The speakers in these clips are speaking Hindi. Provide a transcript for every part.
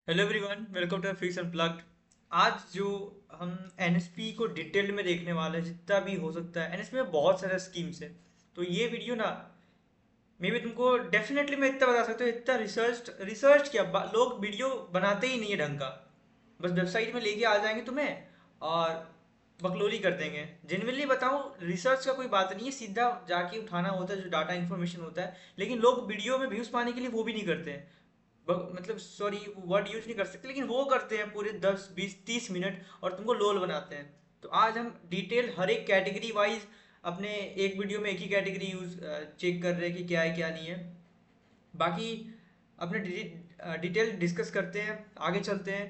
Hello everyone, welcome to fix unplugged. आज जो हम एनएसपी को डिटेल में देखने वाले हैं, जितना भी हो सकता है। एनएसपी में बहुत सारे स्कीम्स हैं, तो ये वीडियो ना मे भी तुमको डेफिनेटली मैं इतना बता सकता हूँ, इतना रिसर्च रिसर्च किया लोग वीडियो बनाते ही नहीं है ढंग का। बस वेबसाइट में लेके आ जाएंगे तुम्हें और बकलोली कर देंगे। जेन्युइनली बताऊँ, रिसर्च का कोई बात नहीं है, सीधा जाके उठाना होता है जो डाटा इन्फॉर्मेशन होता है। लेकिन लोग वीडियो में व्यूज पाने के लिए वो भी नहीं करते हैं। मतलब सॉरी, वर्ड यूज नहीं कर सकते, लेकिन वो करते हैं पूरे 10 20 30 मिनट और तुमको लोल बनाते हैं। तो आज हम डिटेल हर एक कैटेगरी वाइज अपने एक वीडियो में एक ही कैटेगरी यूज चेक कर रहे हैं कि क्या है क्या नहीं है। बाकी अपने डिटेल डिस्कस करते हैं, आगे चलते हैं।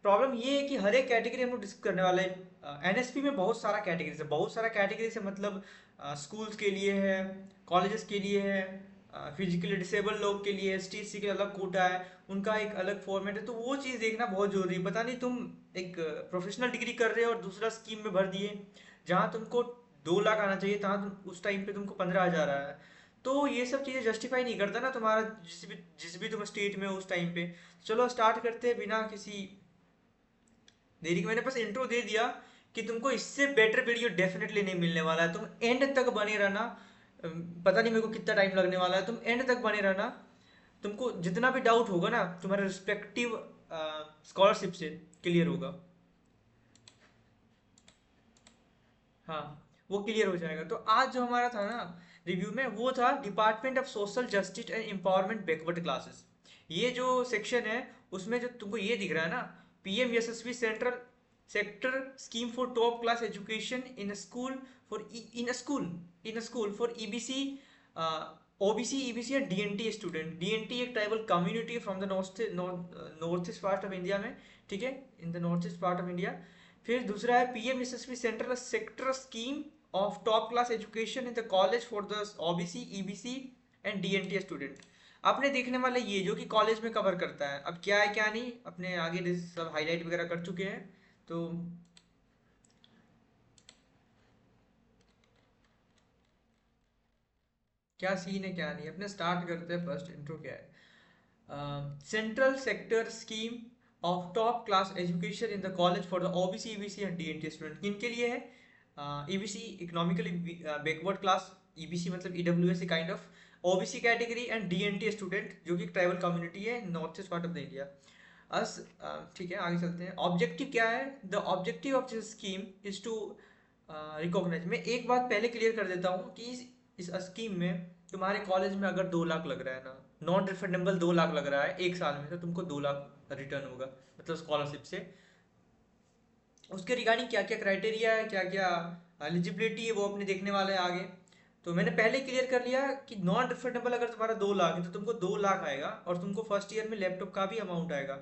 प्रॉब्लम ये है कि हर एक कैटेगरी हम लोग डिस्कस करने वाले हैं। एनएसपी में बहुत सारा कैटेगरी है, बहुत सारा कैटेगरी से मतलब स्कूल्स के लिए है, कॉलेजेस के लिए है, फिजिकली डिसेबल लोग के लिए, एसटीसी के अलग कोटा है, उनका एक अलग फॉर्मेट है। तो वो चीज़ देखना बहुत जरूरी है। पता नहीं तुम एक प्रोफेशनल डिग्री कर रहे हो और दूसरा स्कीम में भर दिए, जहाँ तुमको 2 लाख आना चाहिए, तहाँ तुम उस टाइम पे तुमको 15,000 आया है। तो ये सब चीज़ें जस्टिफाई नहीं करता ना तुम्हारा जिस भी तुम स्टेट में हो उस टाइम पे। चलो स्टार्ट करते हैं बिना किसी देरी के। मैंने बस इंट्रो दे दिया कि तुमको इससे बेटर वीडियो डेफिनेटली नहीं मिलने वाला है। तुम एंड तक बने रहना। पता नहीं मेरे को कितना टाइम लगने वाला है, तुम एंड तक बने रहना। तुमको जितना भी डाउट होगा ना, तुम्हारे रिस्पेक्टिव स्कॉलरशिप से क्लियर होगा। हाँ, वो क्लियर हो जाएगा। तो आज जो हमारा था ना रिव्यू में, वो था department of social justice and empowerment backward classes. ये जो सेक्शन है, उसमें जो तुमको ये दिख रहा है ना, PM Yashasvi central sector scheme for top class education in school for in school for EBC, OBC, EBC and DNT student. DNT एक tribal community from the north east part of India में, ठीक है, in the north east part of India. फिर दूसरा है PM Yashasvi central sector scheme of top class education in the college for the OBC, EBC and DNT student. आपने देखने वाला ये जो कि कॉलेज में कवर करता है, अब क्या है क्या नहीं अपने आगे सब हाईलाइट वगैरह कर चुके हैं। तो क्या सीन है क्या नहीं, अपने स्टार्ट करते हैं। फर्स्ट इंट्रो क्या है? Central sector scheme of top class education in the college for the OBC, EBC and DNT student. किन के लिए है? EBC economically backward class, EBC मतलब EWS kind of, OBC category and DNT student जो कि ट्राइबल कम्युनिटी है north east part of the India. अस ठीक है, आगे चलते हैं। ऑब्जेक्टिव क्या है? The objective of this scheme is to recognise. मैं एक बात पहले क्लियर कर देता हूँ कि इस स्कीम में तुम्हारे कॉलेज में अगर 2 लाख लग रहा है ना, नॉन रिफंडेबल 2 लाख लग रहा है एक साल में, तो तुमको 2 लाख रिटर्न होगा, मतलब स्कॉलरशिप से। उसके रिगार्डिंग क्या क्या क्राइटेरिया है, क्या क्या एलिजिबिलिटी है, वो अपने देखने वाले हैं आगे। तो मैंने पहले क्लियर कर लिया कि नॉन रिफंडेबल अगर तुम्हारा 2 लाख है तो तुमको 2 लाख आएगा, और तुमको फर्स्ट ईयर में लैपटॉप का भी अमाउंट आएगा।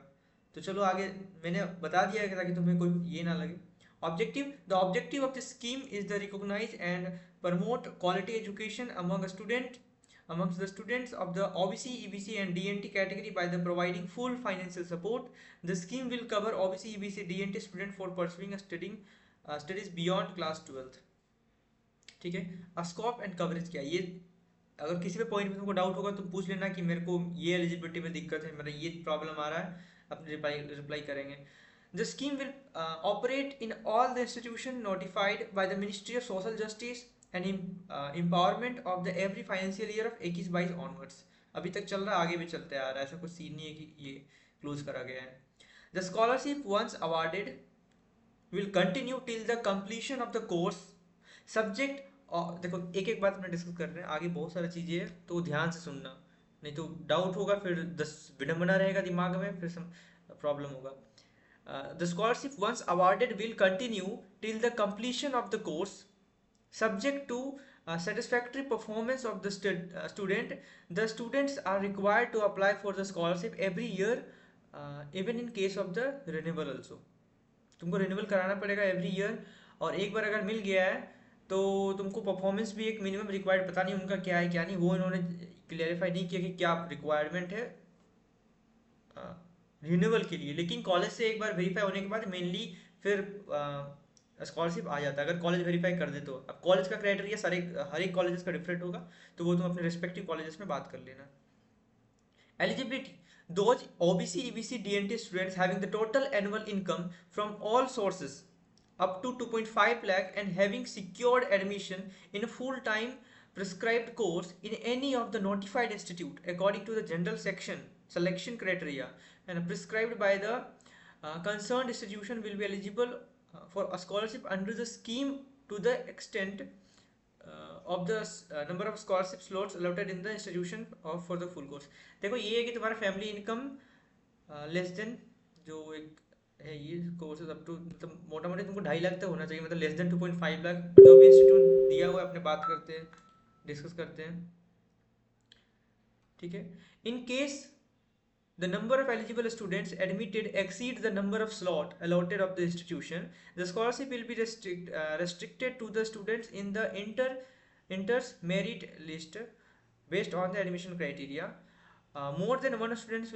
तो चलो आगे, मैंने बता दिया है ताकि तुम्हें कोई ये ना लगे। Objective, the objective of the scheme is the recognise and promote quality education amongst the students of the OBC, EBC and DNT category by the providing full financial support. The scheme will cover OBC, EBC, DNT student for pursuing a studies beyond class 12th। ठीक है, स्कोप एंड कवरेज क्या है ये? अगर किसी भी पॉइंट में तुमको डाउट होगा तो पूछ लेना कि मेरे को ये एलिजिबिलिटी में दिक्कत है, मेरा ये प्रॉब्लम आ रहा है, अपने रिप्लाई रिप्लाई करेंगे। The scheme will operate in all the institution notified by the ministry of social justice and empowerment of the every financial year of 21-22 onwards. अभी तक चल रहा है, आगे भी चलते आ रहा है, ऐसा कुछ सीन नहीं है कि ये क्लोज करा गया है। The scholarship once awarded will continue till the completion of the course subject। और देखो एक एक बात अपने डिस्कस कर रहे हैं, आगे बहुत सारी चीज़ें हैं तो ध्यान से सुनना, नहीं तो डाउट होगा, फिर 10 विडम्बना रहेगा दिमाग में, फिर प्रॉब्लम होगा। The scholarship once awarded will continue till the completion of the course subject to satisfactory performance of the student। The students are required to apply for the scholarship every year, even in case of the renewal also। तुमको रिन्यूअल कराना पड़ेगा एवरी ईयर, और एक बार अगर मिल गया है तो तुमको परफॉर्मेंस भी एक मिनिमम रिक्वायर्ड, पता नहीं उनका क्या है क्या नहीं, वो इन्होंने क्लियरिफाई नहीं किया कि क्या रिक्वायरमेंट है रिन्यूअल के लिए। लेकिन कॉलेज से एक बार वेरीफाई होने के बाद मेनली फिर स्कॉलरशिप आ जाता है, अगर कॉलेज वेरीफाई कर दे तो। अब कॉलेज का क्राइटेरिया सारे हर एक कॉलेज का डिफरेंट होगा, तो वो तुम अपने रिस्पेक्टिव कॉलेजेस में बात कर लेना। Eligibility, those OBC, EBC, DNT students having the total annual income from all sources up to 2.5 lakh and having secured admission in a full-time prescribed course in any of the notified institute according to the general section selection criteria and prescribed by the concerned institution will be eligible for a scholarship under the scheme to the extent of the number of scholarship slots allotted in the institution of for the full course. देखो ये है कि तुम्हारा फैमिली इनकम लेस देन जो एक है ये कोर्सेज अप टू मतलब मोटा मोटी तुमको 2.5 लाख तक होना चाहिए, मतलब लेस देन 2.5 लाख जो भी इंस्टीट्यूट दिया हुआ है अपने बात करते हैं डिस्कस करते हैं, ठीक है. In case the number of eligible students admitted exceeds the number of slot allotted of the institution, the scholarship will be restricted to the students in the enters merit list based on the admission criteria. More than one students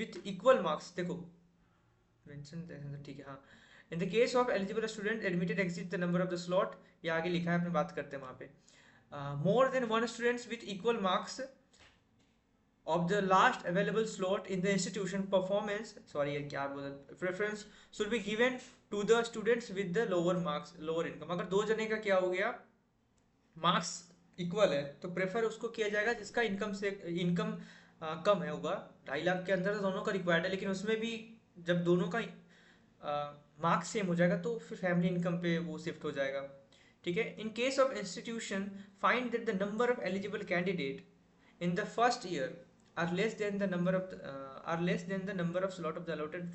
with equal marks, देखो mention ठीक है हाँ. In the case of eligible student admitted exceeds the number of the slot, ये आगे लिखा है अपने बात करते हैं वहाँ पे. More than one students with equal marks of the last available slot in the institution performance preference should be given to the students with the lower marks lower income. अगर दो जने का क्या हो गया मार्क्स इक्वल है तो प्रेफर उसको किया जाएगा जिसका इनकम कम है होगा. 2.5 लाख के अंदर तो दोनों का रिक्वायर्ड है, लेकिन उसमें भी जब दोनों का मार्क्स सेम हो जाएगा तो फिर फैमिली इनकम पे वो शिफ्ट हो जाएगा, ठीक है. In case of institution find that the number of eligible candidate in the first year are less than the number of slot of the allotted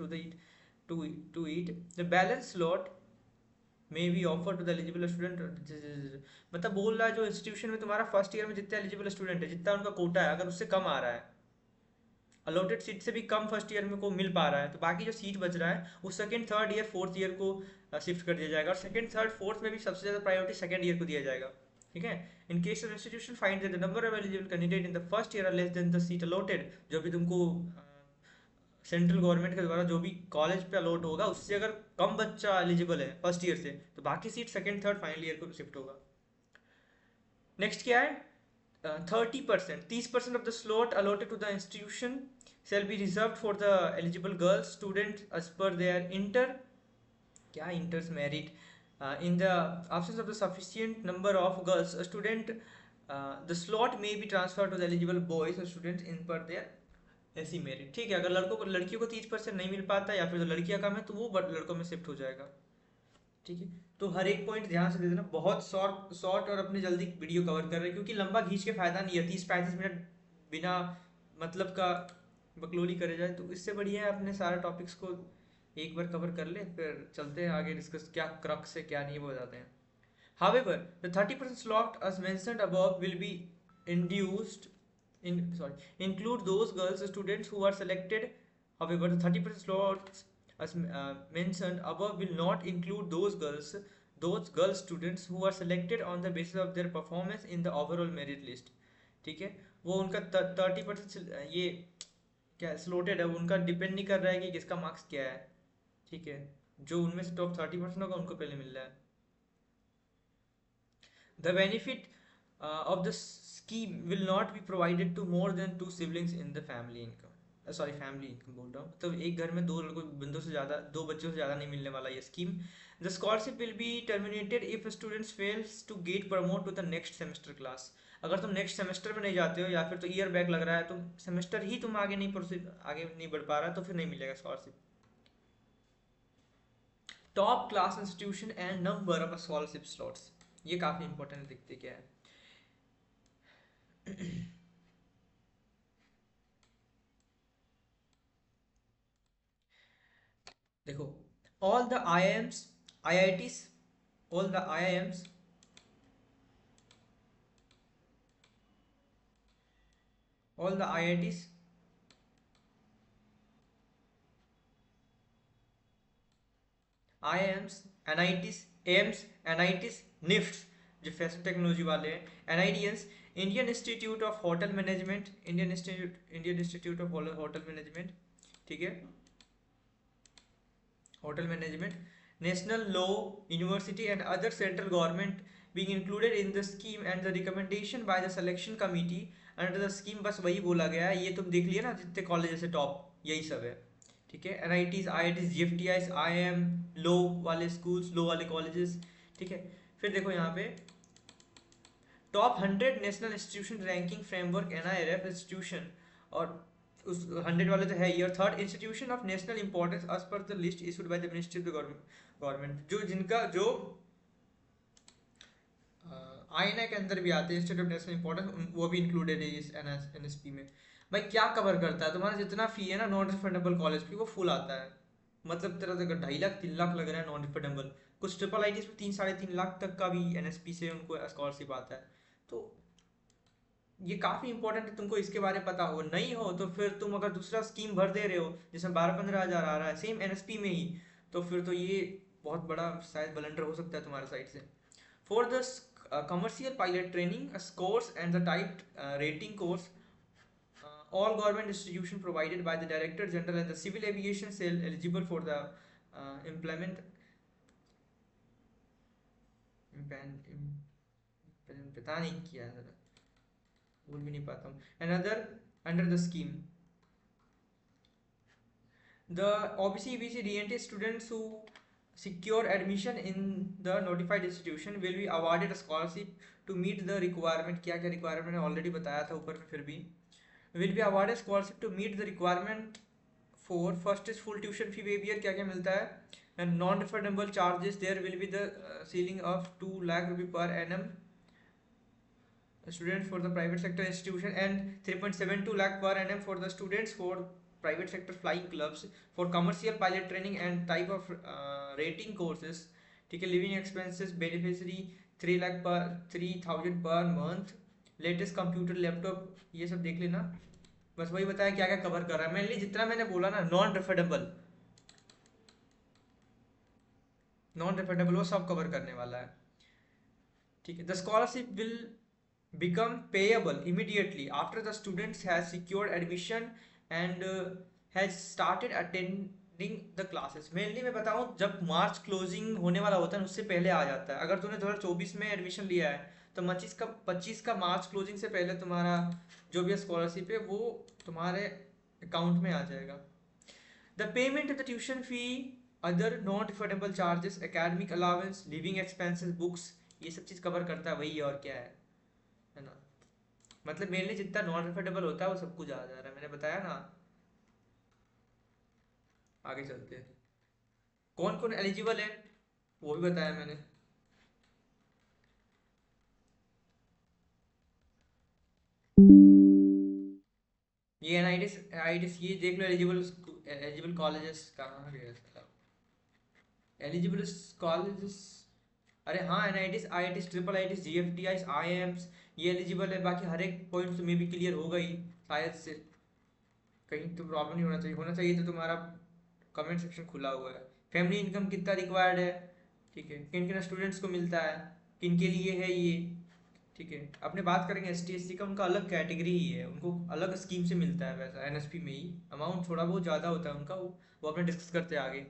to it, the balance slot may be offered to the eligible student. मतलब बोल रहा है जो इंस्टीट्यूशन में तुम्हारा फर्स्ट ईयर में जितने एलिजिबल स्टूडेंट है जितना उनका कोटा है अगर उससे कम आ रहा है अलॉटेड सीट से भी कम फर्स्ट ईयर में को मिल पा रहा है तो बाकी जो सीट बच रहा है वो second third year fourth year को शिफ्ट कर दिया जाएगा और सेकंड थर्ड फोर्थ में भी सबसे ज़्यादा प्रायोरिटी सेकंड ईयर को दिया जाएगा, ठीक है. In case of institution find that the number of eligible candidate in the first year are less than the seat allotted, जो भी तुमको सेंट्रल गवर्नमेंट के द्वारा जो भी कॉलेज पे अलॉट होगा उससे अगर कम बच्चा एलिजिबल है फर्स्ट ईयर से तो बाकी seat second third final year को शिफ्ट होगा. नेक्स्ट क्या है 30% of the slot allotted to the institution shall be reserved for the eligible girls students as per their inters merit. In the absence of the sufficient number of girls student the slot may be transferred to the eligible boys students in per their SC merit, ठीक है. अगर लड़कियों को 30% नहीं मिल पाता या फिर तो लड़कियां कम है तो वो लड़कों में शिफ्ट हो जाएगा, ठीक है. तो हर एक पॉइंट ध्यान से दे देना, बहुत शॉर्ट और अपने जल्दी वीडियो कवर कर रहे हैं क्योंकि लंबा खींच के फायदा नहीं है. 30-35 मिनट बिना मतलब का बकलोली करे जाए तो इससे बढ़िया है अपने सारे टॉपिक्स को एक बार कवर कर ले फिर चलते हैं आगे डिस्कस क्या क्रक्स है क्या नहीं वो बताते हैं. However, the 30% slot as mentioned above will be include those girls students who are selected. However, the 30% slots as mentioned above will not include those girl students who are selected on the basis of their performance in the overall merit list, ठीक है. वो उनका 30% ये क्या स्लोटेड है उनका डिपेंड नहीं कर रहा है कि किसका मार्क्स क्या है, ठीक है. जो उनमें से टॉप 30% होगा उनको पहले मिल रहा है. The benefit of the scheme will not be provided to more than 2 siblings in the family income. Family income बोल रहा हूँ तो एक घर में दो बच्चों से ज़्यादा नहीं मिलने वाला ये scheme. The scholarship will be terminated if students fails to get promote to the next semester class. अगर तुम नेक्स्ट सेमेस्टर में नहीं जाते हो या फिर तो ईयर बैक लग रहा है तो सेमेस्टर ही तुम आगे नहीं बढ़ पा रहा तो फिर नहीं मिलेगा scholarship. Top class institution and number of scholarship slots, ये काफी इंपॉर्टेंट दिखते क्या है. देखो all the IIMs, IITs, all the IIMs all the IITs IIMs, NITs, AIMS, NITs, NIFTs जो फैशन टेक्नोलॉजी वाले हैं, NIDs, Indian institute of hotel management, Indian institute of hotel management, ठीक है, hotel management, national law university and other central government being included in the scheme and the recommendation by the selection committee under the scheme बस वही बोला गया है, ये तुम देख लिया ना जितने कॉलेज है टॉप यही सब है। ठीक है, एनआईटीज, आईआईटीज, जीएफटीआईज, आईएम, लो वाले स्कूल्स, लो वाले कॉलेजेस। ठीक है, फिर देखो यहाँ पे top 100 national institution ranking framework NIRF institution, और उस 100 वाले तो है ही, और third institution of national importance as per the list issued by the ministry of the government, जो जिनका जो आईएनए के अंदर भी आते हैं, इंस्टीट्यूट ऑफ नेशनल इंपॉर्टेंस, वो भी इंक्लूडेड है इस एनएसपी में। भाई क्या कवर करता है, तुम्हारा जितना फी है ना नॉन रिफंडेबल कॉलेज फी, वो फुल आता है। मतलब तेरा अगर 2.5 लाख 3 लाख लग रहा है नॉन रिफंडेबल, कुछ ट्रिपल आई में 3-3.5 लाख तक का भी एनएसपी से उनको स्कॉलरशिप आता है। तो ये काफ़ी इंपॉर्टेंट है, तुमको इसके बारे में पता हो, नहीं हो तो फिर तुम अगर दूसरा स्कीम भर दे रहे हो जिसमें 12-15 हज़ार आ रहा है सेम एनएसपी में ही, तो फिर तो ये बहुत बड़ा शायद ब्लंडर हो सकता है तुम्हारे साइड से। For the commercial pilot training, a course and the type rating course, all government institution provided by the Director General and the Civil Aviation Cell eligible for the implement पता नहीं क्या है, बोल भी नहीं पाता हूँ। Another under the scheme, the OBC EBC DNT students who secure admission in the notified institution will be awarded a scholarship to meet the requirement। क्या क्या requirement मैंने ऑलरेडी बताया था ऊपर में, फिर भी will be awarded scholarship to meet the requirement for first is full tuition fee waiver, क्या क्या मिलता है, and non refundable charges there will be the ceiling of 2 lakh rupee per annum students for the private sector institution and 3.72 lakh per annum for the students for private sector flying clubs for commercial pilot training and type of rating courses। ठीक है, living expenses beneficiary 3,00,000 per month, latest computer laptop, ये सब देख लेना। बस वही बताया क्या क्या कवर कर रहा है, मेनली जितना मैंने बोला ना नॉन रिफंडेबल, नॉन रिफंडेबल वो सब कवर करने वाला है। ठीक है, the scholarship will become payable immediately after the students has secured admission and has started attending the classes। Mainly मैं बताऊं जब मार्च क्लोजिंग होने वाला होता है उससे पहले आ जाता है। अगर तूने 2024 में एडमिशन लिया है तो 25 का मार्च क्लोजिंग से पहले तुम्हारा जो भी स्कॉलरशिप है वो तुम्हारे अकाउंट में आ जाएगा। The payment of the tuition fee, other non refundable charges, academic allowance, living expenses, books, ये सब चीज़ कवर करता है वही, और क्या है ना। मतलब मेनली जितना नॉन रिफंडेबल होता है वो सब कुछ आ जा रहा है, मैंने बताया ना। आगे चलते हैं, कौन कौन एलिजिबल है वो भी बताया मैंने। ये एनआईटीज आईटीज ये देख लो, एलिजिबल एलिजिबल कॉलेजेस कहाँ गए, एलिजिबल कॉलेजेस, अरे हाँ NITs IITs triple ITs GFTIs IIMs ये एलिजिबल है। बाकी हर एक पॉइंट तो मे भी क्लियर होगा ही शायद से, कहीं तो प्रॉब्लम नहीं होना चाहिए, होना चाहिए तो तुम्हारा कमेंट सेक्शन खुला हुआ है। फैमिली इनकम कितना रिक्वायर्ड है, ठीक है, किन किन स्टूडेंट्स को मिलता है, किन के लिए है ये। ठीक है, अपने बात करेंगे एस टी का, उनका अलग कैटेगरी ही है, उनको अलग स्कीम से मिलता है, वैसा एनएसपी में ही अमाउंट थोड़ा बहुत ज़्यादा होता है उनका, वो अपने डिस्कस करते हैं आगे।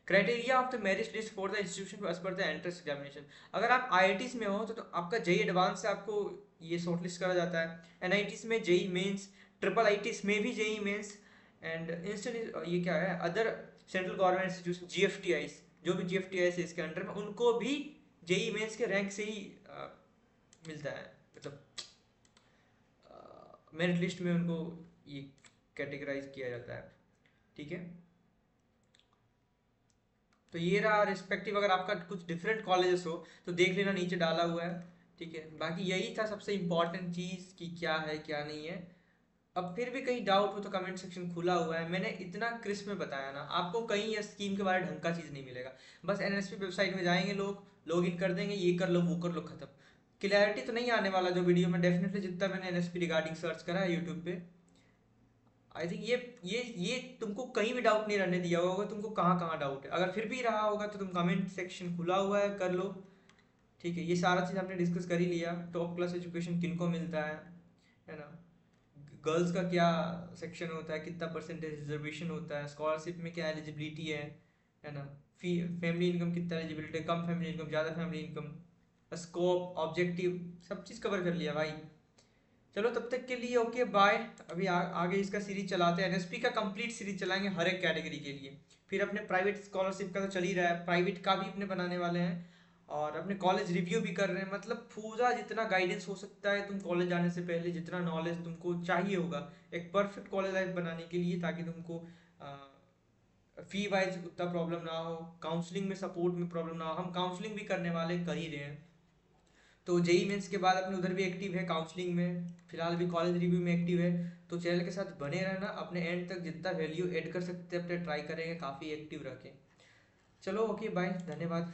Criteria of the merit list for the institution as per the entrance examination, अगर आप आईआईटीज में हो तो आपका जेई एडवांस से आपको ये शॉर्ट लिस्ट करा जाता है, एनआईटीज में जेई मेंस, ट्रिपल आईटीज में भी जेई मेंस, एंड इंस्टेंट ये क्या है अदर सेंट्रल गवर्नमेंट इंस्टीट्यूशन जीएफटीआईज, जो भी जीएफटीआईज है इसके अंडर में उनको भी जेई मेंस के रैंक से ही मिलता है, मतलब मेरिट लिस्ट में उनको ये कैटेगराइज किया जाता है। ठीक है, तो ये रहा रिस्पेक्टिव, अगर आपका कुछ डिफरेंट कॉलेजेस हो तो देख लेना, नीचे डाला हुआ है। ठीक है, बाकी यही था सबसे इम्पोर्टेंट चीज़ कि क्या है क्या नहीं है। अब फिर भी कहीं डाउट हो तो कमेंट सेक्शन खुला हुआ है, मैंने इतना क्रिस्प में बताया ना, आपको कहीं इस स्कीम के बारे में ढंग का चीज़ नहीं मिलेगा। बस एनएसपी वेबसाइट में जाएंगे लोग, लॉग इन कर देंगे, ये कर लो वो कर लो, खत्म। क्लैरिटी तो नहीं आने वाला जो वीडियो में, डेफिनेटली जितना मैंने एनएसपी रिगार्डिंग सर्च करा है यूट्यूब पे, आई थिंक ये तुमको कहीं भी डाउट नहीं रहने दिया होगा, तुमको कहाँ कहाँ डाउट है। अगर फिर भी रहा होगा तो तुम कमेंट सेक्शन खुला हुआ है, कर लो। ठीक है, ये सारा चीज़ हमने डिस्कस कर ही लिया, टॉप क्लास एजुकेशन किन को मिलता है ना, गर्ल्स का क्या सेक्शन होता है, कितना परसेंटेज रिजर्वेशन होता है, स्कॉलरशिप में क्या एलिजिबिलिटी है ना, फी फैमिली इनकम कितना एलिजिबिलिटी है, कम फैमिली इनकम, ज़्यादा फैमिली इनकम, स्कोप ऑब्जेक्टिव, सब चीज़ कवर कर लिया भाई। चलो तब तक के लिए ओके बाय। अभी आगे इसका सीरीज चलाते हैं, एनएसपी का कंप्लीट सीरीज चलाएंगे हर एक कैटेगरी के लिए। फिर अपने प्राइवेट स्कॉलरशिप का तो चल ही रहा है, प्राइवेट का भी अपने बनाने वाले हैं, और अपने कॉलेज रिव्यू भी कर रहे हैं। मतलब पूरा जितना गाइडेंस हो सकता है तुम कॉलेज जाने से पहले, जितना नॉलेज तुमको चाहिए होगा एक परफेक्ट कॉलेज लाइफ बनाने के लिए, ताकि तुमको फी वाइज उतना प्रॉब्लम ना हो, काउंसलिंग में सपोर्ट में प्रॉब्लम ना हो। हम काउंसलिंग भी करने वाले कर ही रहे हैं। तो जेई मेंस के बाद अपने उधर भी एक्टिव है काउंसलिंग में, फिलहाल भी कॉलेज रिव्यू में एक्टिव है। तो चैनल के साथ बने रहना, अपने एंड तक जितना वैल्यू ऐड कर सकते हैं अपने ट्राई करेंगे काफ़ी एक्टिव रखें। चलो ओके बाय, धन्यवाद।